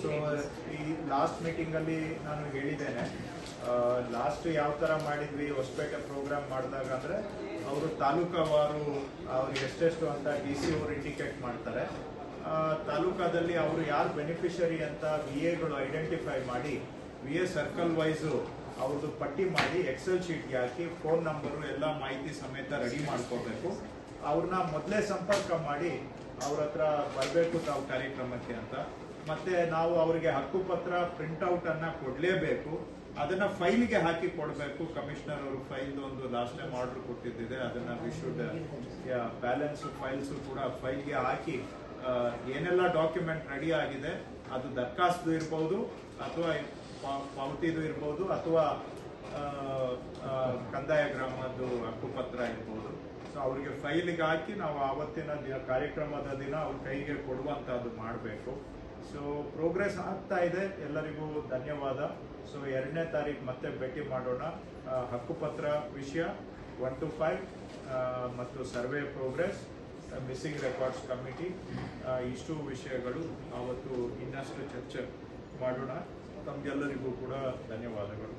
So ಈ last ಮೀಟಿಂಗಲ್ಲಿ ನಾನು ಹೇಳಿದ್ದೇನೆ, ಲಾಸ್ಟ್ ಯಾವ ಥರ ಮಾಡಿದ್ವಿ ಹೊಸಪೇಟೆ ಪ್ರೋಗ್ರಾಮ್ ಮಾಡಿದಾಗ ಅಂದರೆ ಅವರು ತಾಲೂಕವಾರು ಅವ್ರಿಗೆ ಎಷ್ಟೆಷ್ಟು ಅಂತ ಡಿ ಸಿ ಅವರು ಇಂಡಿಕೇಟ್ ಮಾಡ್ತಾರೆ. ತಾಲೂಕಾದಲ್ಲಿ ಅವರು ಯಾರು ಬೆನಿಫಿಷರಿ ಅಂತ VAಗಳು ಐಡೆಂಟಿಫೈ ಮಾಡಿ VA ಸರ್ಕಲ್ ವೈಸು ಅವ್ರದ್ದು ಪಟ್ಟಿ ಮಾಡಿ ಎಕ್ಸೆಲ್ ಶೀಟ್ಗೆ ಹಾಕಿ ಫೋನ್ ನಂಬರು ಎಲ್ಲ ಮಾಹಿತಿ ಸಮೇತ ರೆಡಿ ಮಾಡ್ಕೋಬೇಕು. ಅವ್ರನ್ನ ಮೊದಲೇ ಸಂಪರ್ಕ ಮಾಡಿ ಅವ್ರ ಹತ್ರ ಬರಬೇಕು ತಾವು ಕಾರ್ಯಕ್ರಮಕ್ಕೆ ಅಂತ. ಮತ್ತೆ ನಾವು ಅವರಿಗೆ ಹಕ್ಕುಪತ್ರ ಪ್ರಿಂಟ್ಔಟ್ ಅನ್ನ ಕೊಡಲೇಬೇಕು. ಅದನ್ನ ಫೈಲ್ಗೆ ಹಾಕಿ ಕೊಡಬೇಕು. ಕಮಿಷನರ್ ಅವರು ಫೈಲ್ ಒಂದು ಲಾಸ್ಟ್ ಟೈಮ್ ಆರ್ಡರ್ ಕೊಟ್ಟಿದ್ದಿದೆ, ಅದನ್ನ ವಿ ಶುಡ್ ಬ್ಯಾಲೆನ್ಸ್ ಫೈಲ್ಸ್ ಕೂಡ ಫೈಲ್ಗೆ ಹಾಕಿ ಏನೆಲ್ಲ ಡಾಕ್ಯುಮೆಂಟ್ ರೆಡಿ ಆಗಿದೆ ಅದು ದರ್ಖಾಸ್ತು ಇರ್ಬೋದು ಅಥವಾ ಪಾವತಿದು ಇರ್ಬೋದು ಅಥವಾ ಕಂದಾಯ ಗ್ರಾಮದ್ದು ಹಕ್ಕುಪತ್ರ ಇರ್ಬೋದು. ಸೊ ಅವರಿಗೆ ಫೈಲಿಗೆ ಹಾಕಿ ನಾವು ಆವತ್ತಿನ ದಿನ ಕಾರ್ಯಕ್ರಮದ ದಿನ ಅವ್ರ ಕೈಗೆ ಕೊಡುವಂತಹದ್ದು ಮಾಡಬೇಕು. ಸೊ ಪ್ರೋಗ್ರೆಸ್ ಆಗ್ತಾ ಇದೆ. ಎಲ್ಲರಿಗೂ ಧನ್ಯವಾದ. ಸೊ 2ನೇ ತಾರೀಕು ಮತ್ತೆ ಭೇಟಿ ಮಾಡೋಣ. ಹಕ್ಕುಪತ್ರ ವಿಷಯ 1 to 5 ಮತ್ತು survey progress, missing records committee, ಇಷ್ಟು ವಿಷಯಗಳು ಅವತ್ತು ಇನ್ನಷ್ಟು ಚರ್ಚೆ ಮಾಡೋಣ. ತಮಗೆಲ್ಲರಿಗೂ ಕೂಡ ಧನ್ಯವಾದಗಳು.